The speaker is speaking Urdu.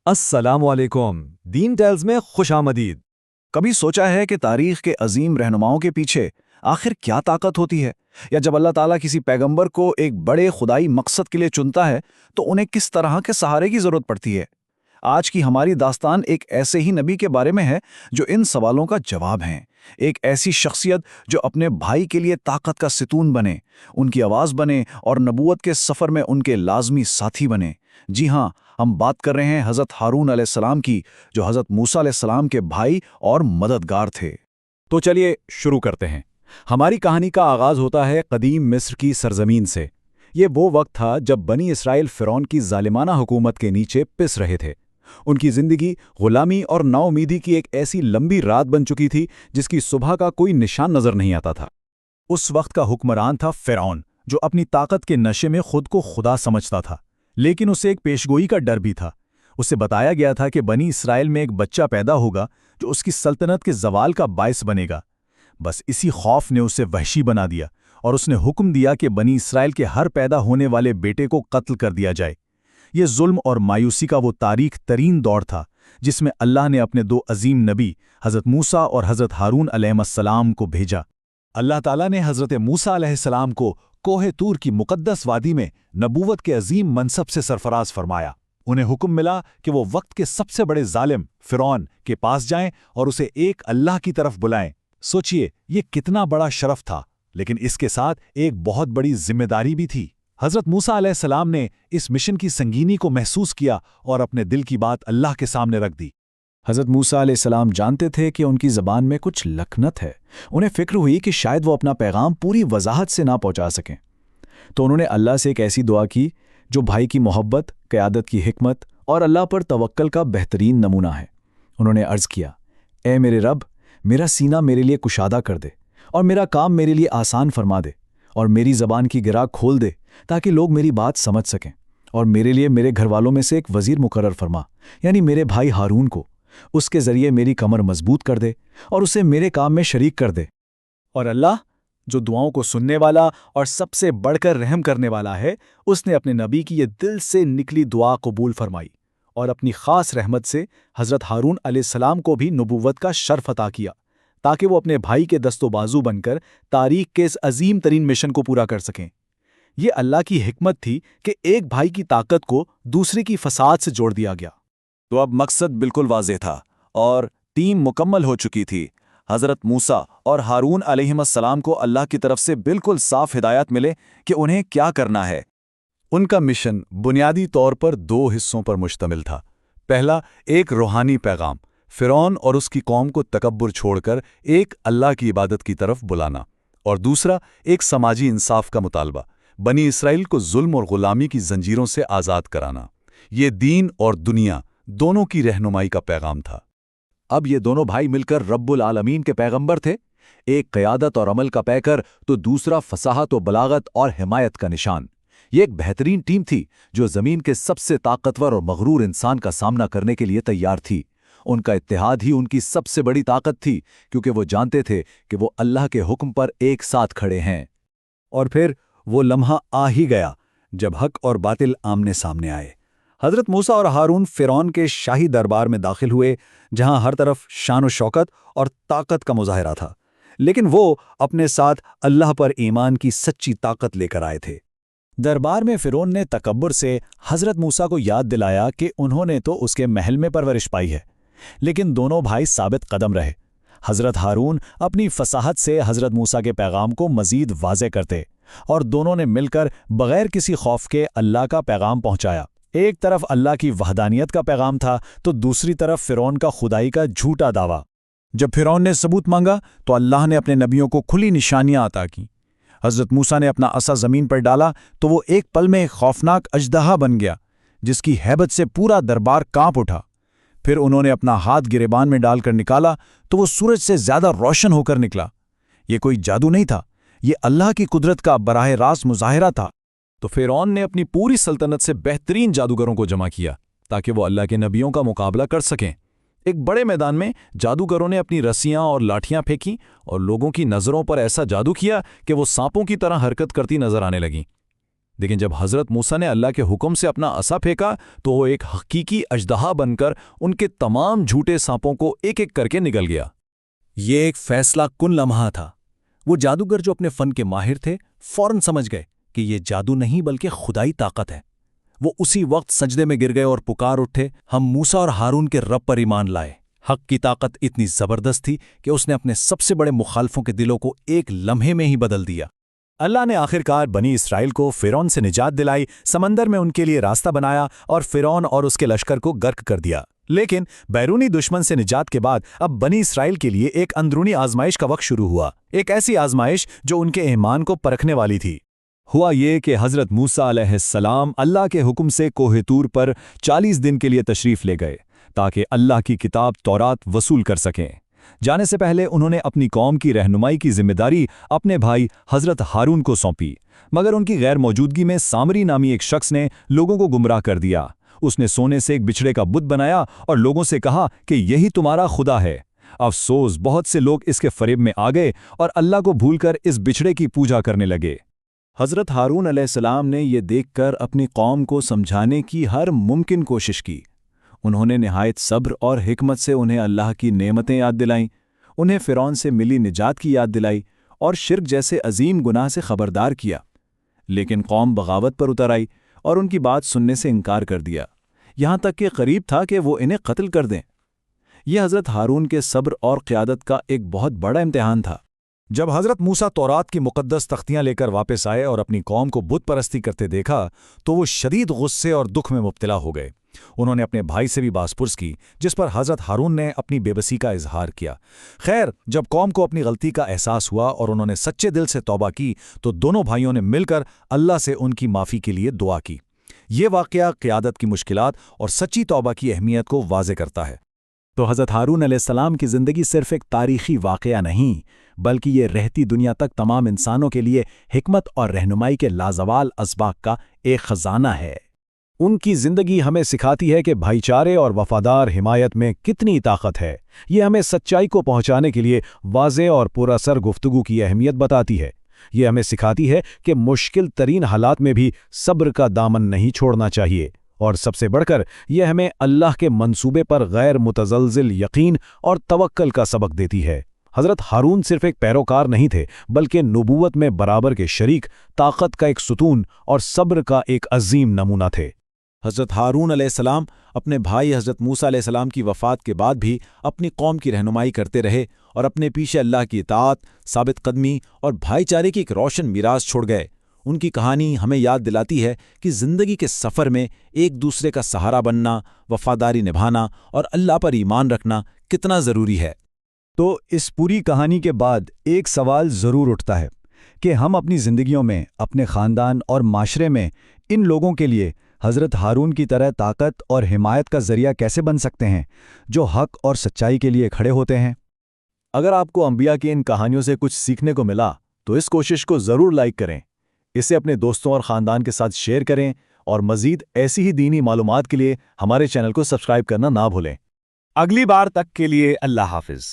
السلام علیکم، دین ٹیلز میں خوش آمدید۔ کبھی سوچا ہے کہ تاریخ کے عظیم رہنماؤں کے پیچھے آخر کیا طاقت ہوتی ہے؟ یا جب اللہ تعالیٰ کسی پیغمبر کو ایک بڑے خدائی مقصد کے لیے چنتا ہے تو انہیں کس طرح کے سہارے کی ضرورت پڑتی ہے؟ آج کی ہماری داستان ایک ایسے ہی نبی کے بارے میں ہے جو ان سوالوں کا جواب ہیں۔ ایک ایسی شخصیت جو اپنے بھائی کے لیے طاقت کا ستون بنے، ان کی آواز بنے اور نبوت کے سفر میں ان کے لازمی ساتھی بنے۔ جی ہاں، ہم بات کر رہے ہیں حضرت ہارون علیہ السلام کی، جو حضرت موسیٰ علیہ السلام کے بھائی اور مددگار تھے۔ تو چلیے شروع کرتے ہیں۔ ہماری کہانی کا آغاز ہوتا ہے قدیم مصر کی سرزمین سے۔ یہ وہ وقت تھا جب بنی اسرائیل فرعون کی ظالمانہ حکومت کے نیچے پس رہے تھے۔ ان کی زندگی غلامی اور نا امیدی کی ایک ایسی لمبی رات بن چکی تھی جس کی صبح کا کوئی نشان نظر نہیں آتا تھا۔ اس وقت کا حکمران تھا فرعون، جو اپنی طاقت کے نشے میں خود کو خدا سمجھتا تھا، لیکن اسے ایک پیشگوئی کا ڈر بھی تھا۔ اسے بتایا گیا تھا کہ بنی اسرائیل میں ایک بچہ پیدا ہوگا جو اس کی سلطنت کے زوال کا باعث بنے گا۔ بس اسی خوف نے اسے وحشی بنا دیا اور اس نے حکم دیا کہ بنی اسرائیل کے ہر پیدا ہونے والے بیٹے کو قتل کر دیا جائے۔ یہ ظلم اور مایوسی کا وہ تاریخ ترین دور تھا جس میں اللہ نے اپنے دو عظیم نبی حضرت موسیٰ اور حضرت ہارون علیہ السلام کو بھیجا۔ اللہ تعالیٰ نے حضرت موسیٰ علیہ السلام کو کوہ طور کی مقدس وادی میں نبوت کے عظیم منصب سے سرفراز فرمایا۔ انہیں حکم ملا کہ وہ وقت کے سب سے بڑے ظالم فرعون کے پاس جائیں اور اسے ایک اللہ کی طرف بلائیں۔ سوچئے یہ کتنا بڑا شرف تھا، لیکن اس کے ساتھ ایک بہت بڑی ذمہ داری بھی تھی۔ حضرت موسیٰ علیہ السلام نے اس مشن کی سنگینی کو محسوس کیا اور اپنے دل کی بات اللہ کے سامنے رکھ دی۔ حضرت موسیٰ علیہ السلام جانتے تھے کہ ان کی زبان میں کچھ لکنت ہے۔ انہیں فکر ہوئی کہ شاید وہ اپنا پیغام پوری وضاحت سے نہ پہنچا سکیں، تو انہوں نے اللہ سے ایک ایسی دعا کی جو بھائی کی محبت، قیادت کی حکمت اور اللہ پر توکل کا بہترین نمونہ ہے۔ انہوں نے عرض کیا، اے میرے رب، میرا سینہ میرے لیے کشادہ کر دے اور میرا کام میرے لیے آسان فرما دے، اور میری زبان کی گرا کھول دے تاکہ لوگ میری بات سمجھ سکیں، اور میرے لیے میرے گھر والوں میں سے ایک وزیر مقرر فرما، یعنی میرے بھائی ہارون کو۔ اس کے ذریعے میری کمر مضبوط کر دے اور اسے میرے کام میں شریک کر دے۔ اور اللہ، جو دعاؤں کو سننے والا اور سب سے بڑھ کر رحم کرنے والا ہے، اس نے اپنے نبی کی یہ دل سے نکلی دعا قبول فرمائی اور اپنی خاص رحمت سے حضرت ہارون علیہ السلام کو بھی نبوت کا شرف عطا کیا، تاکہ وہ اپنے بھائی کے دست و بازو بن کر تاریخ کے اس عظیم ترین مشن کو پورا کر سکیں۔ یہ اللہ کی حکمت تھی کہ ایک بھائی کی طاقت کو دوسرے کی فساد سے جوڑ دیا گیا۔ تو اب مقصد بالکل واضح تھا اور ٹیم مکمل ہو چکی تھی۔ حضرت موسیٰ اور ہارون علیہ السلام کو اللہ کی طرف سے بالکل صاف ہدایات ملے کہ انہیں کیا کرنا ہے۔ ان کا مشن بنیادی طور پر دو حصوں پر مشتمل تھا۔ پہلا، ایک روحانی پیغام، فرعون اور اس کی قوم کو تکبر چھوڑ کر ایک اللہ کی عبادت کی طرف بلانا، اور دوسرا، ایک سماجی انصاف کا مطالبہ، بنی اسرائیل کو ظلم اور غلامی کی زنجیروں سے آزاد کرانا۔ یہ دین اور دنیا دونوں کی رہنمائی کا پیغام تھا۔ اب یہ دونوں بھائی مل کر رب العالمین کے پیغمبر تھے، ایک قیادت اور عمل کا پیکر تو دوسرا فصاحت و بلاغت اور حمایت کا نشان۔ یہ ایک بہترین ٹیم تھی جو زمین کے سب سے طاقتور اور مغرور انسان کا سامنا کرنے کے لیے تیار تھی۔ ان کا اتحاد ہی ان کی سب سے بڑی طاقت تھی، کیونکہ وہ جانتے تھے کہ وہ اللہ کے حکم پر ایک ساتھ کھڑے ہیں۔ اور پھر وہ لمحہ آ ہی گیا جب حق اور باطل آمنے سامنے آئے۔ حضرت موسیٰ اور ہارون فرعون کے شاہی دربار میں داخل ہوئے، جہاں ہر طرف شان و شوکت اور طاقت کا مظاہرہ تھا، لیکن وہ اپنے ساتھ اللہ پر ایمان کی سچی طاقت لے کر آئے تھے۔ دربار میں فرعون نے تکبر سے حضرت موسیٰ کو یاد دلایا کہ انہوں نے تو اس کے محل میں پرورش پائی ہے، لیکن دونوں بھائی ثابت قدم رہے۔ حضرت ہارون اپنی فصاحت سے حضرت موسیٰ کے پیغام کو مزید واضح کرتے، اور دونوں نے مل کر بغیر کسی خوف کے اللہ کا پیغام پہنچایا۔ ایک طرف اللہ کی وحدانیت کا پیغام تھا تو دوسری طرف فرعون کا خدائی کا جھوٹا دعویٰ۔ جب فرعون نے ثبوت مانگا تو اللہ نے اپنے نبیوں کو کھلی نشانیاں عطا کیں۔ حضرت موسیٰ نے اپنا عصا زمین پر ڈالا تو وہ ایک پل میں ایک خوفناک اژدہا بن گیا، جس کی ہیبت سے پورا دربار کانپ اٹھا۔ پھر انہوں نے اپنا ہاتھ گریبان میں ڈال کر نکالا تو وہ سورج سے زیادہ روشن ہو کر نکلا۔ یہ کوئی جادو نہیں تھا، یہ اللہ کی قدرت کا براہ راست مظاہرہ تھا۔ تو فرعون نے اپنی پوری سلطنت سے بہترین جادوگروں کو جمع کیا تاکہ وہ اللہ کے نبیوں کا مقابلہ کر سکیں۔ ایک بڑے میدان میں جادوگروں نے اپنی رسیاں اور لاٹھیاں پھینکیں اور لوگوں کی نظروں پر ایسا جادو کیا کہ وہ سانپوں کی طرح حرکت کرتی نظر آنے لگیں۔ لیکن جب حضرت موسیٰ نے اللہ کے حکم سے اپنا عصا پھینکا تو وہ ایک حقیقی اژدہا بن کر ان کے تمام جھوٹے سانپوں کو ایک ایک کر کے نگل گیا۔ یہ ایک فیصلہ کن لمحہ تھا۔ وہ جادوگر جو اپنے فن کے ماہر تھے فوراً سمجھ گئے کہ یہ جادو نہیں بلکہ خدائی طاقت ہے۔ وہ اسی وقت سجدے میں گر گئے اور پکار اٹھے، ہم موسیٰ اور ہارون کے رب پر ایمان لائے۔ حق کی طاقت اتنی زبردست تھی کہ اس نے اپنے سب سے بڑے مخالفوں کے دلوں کو ایک لمحے میں ہی بدل دیا۔ اللہ نے آخرکار بنی اسرائیل کو فرعون سے نجات دلائی، سمندر میں ان کے لیے راستہ بنایا اور فرعون اور اس کے لشکر کو غرق کر دیا۔ لیکن بیرونی دشمن سے نجات کے بعد اب بنی اسرائیل کے لیے ایک اندرونی آزمائش کا وقت شروع ہوا، ایک ایسی آزمائش جو ان کے ایمان کو پرکھنے والی تھی۔ ہوا یہ کہ حضرت موسیٰ علیہ السلام اللہ کے حکم سے کوہ طور پر 40 دن کے لیے تشریف لے گئے تاکہ اللہ کی کتاب تورات وصول کر سکیں۔ جانے سے پہلے انہوں نے اپنی قوم کی رہنمائی کی ذمہ داری اپنے بھائی حضرت ہارون کو سونپی، مگر ان کی غیر موجودگی میں سامری نامی ایک شخص نے لوگوں کو گمراہ کر دیا۔ اس نے سونے سے ایک بچھڑے کا بت بنایا اور لوگوں سے کہا کہ یہی تمہارا خدا ہے۔ افسوس، بہت سے لوگ اس کے فریب میں آ گئے اور اللہ کو بھول کر اس بچھڑے کی پوجا کرنے لگے۔ حضرت ہارون علیہ السلام نے یہ دیکھ کر اپنی قوم کو سمجھانے کی ہر ممکن کوشش کی۔ انہوں نے نہایت صبر اور حکمت سے انہیں اللہ کی نعمتیں یاد دلائیں، انہیں فرعون سے ملی نجات کی یاد دلائی اور شرک جیسے عظیم گناہ سے خبردار کیا۔ لیکن قوم بغاوت پر اتر آئی اور ان کی بات سننے سے انکار کر دیا، یہاں تک کہ قریب تھا کہ وہ انہیں قتل کر دیں۔ یہ حضرت ہارون کے صبر اور قیادت کا ایک بہت بڑا امتحان تھا۔ جب حضرت موسیٰ تورات کی مقدس تختیاں لے کر واپس آئے اور اپنی قوم کو بت پرستی کرتے دیکھا تو وہ شدید غصے اور دکھ میں مبتلا ہو گئے۔ انہوں نے اپنے بھائی سے بھی باز پرس کی، جس پر حضرت ہارون نے اپنی بے بسی کا اظہار کیا۔ خیر، جب قوم کو اپنی غلطی کا احساس ہوا اور انہوں نے سچے دل سے توبہ کی تو دونوں بھائیوں نے مل کر اللہ سے ان کی معافی کے لیے دعا کی۔ یہ واقعہ قیادت کی مشکلات اور سچی توبہ کی اہمیت کو واضح کرتا ہے۔ تو حضرت ہارون علیہ السلام کی زندگی صرف ایک تاریخی واقعہ نہیں، بلکہ یہ رہتی دنیا تک تمام انسانوں کے لیے حکمت اور رہنمائی کے لازوال اسباق کا ایک خزانہ ہے۔ ان کی زندگی ہمیں سکھاتی ہے کہ بھائی چارے اور وفادار حمایت میں کتنی طاقت ہے۔ یہ ہمیں سچائی کو پہنچانے کے لیے واضح اور پورا سر گفتگو کی اہمیت بتاتی ہے۔ یہ ہمیں سکھاتی ہے کہ مشکل ترین حالات میں بھی صبر کا دامن نہیں چھوڑنا چاہیے، اور سب سے بڑھ کر یہ ہمیں اللہ کے منصوبے پر غیر متزلزل یقین اور توکل کا سبق دیتی ہے۔ حضرت ہارون صرف ایک پیروکار نہیں تھے، بلکہ نبوت میں برابر کے شریک، طاقت کا ایک ستون اور صبر کا ایک عظیم نمونہ تھے۔ حضرت ہارون علیہ السلام اپنے بھائی حضرت موسیٰ علیہ السلام کی وفات کے بعد بھی اپنی قوم کی رہنمائی کرتے رہے اور اپنے پیچھے اللہ کی اطاعت، ثابت قدمی اور بھائی چارے کی ایک روشن میراث چھوڑ گئے۔ ان کی کہانی ہمیں یاد دلاتی ہے کہ زندگی کے سفر میں ایک دوسرے کا سہارا بننا، وفاداری نبھانا اور اللہ پر ایمان رکھنا کتنا ضروری ہے۔ تو اس پوری کہانی کے بعد ایک سوال ضرور اٹھتا ہے کہ ہم اپنی زندگیوں میں، اپنے خاندان اور معاشرے میں ان لوگوں کے لیے حضرت ہارون کی طرح طاقت اور حمایت کا ذریعہ کیسے بن سکتے ہیں جو حق اور سچائی کے لیے کھڑے ہوتے ہیں؟ اگر آپ کو انبیاء کی ان کہانیوں سے کچھ سیکھنے کو ملا تو اس کوشش کو ضرور لائک کریں، اسے اپنے دوستوں اور خاندان کے ساتھ شیئر کریں، اور مزید ایسی ہی دینی معلومات کے لیے ہمارے چینل کو سبسکرائب کرنا نہ بھولیں۔ اگلی بار تک کے لیے اللہ حافظ۔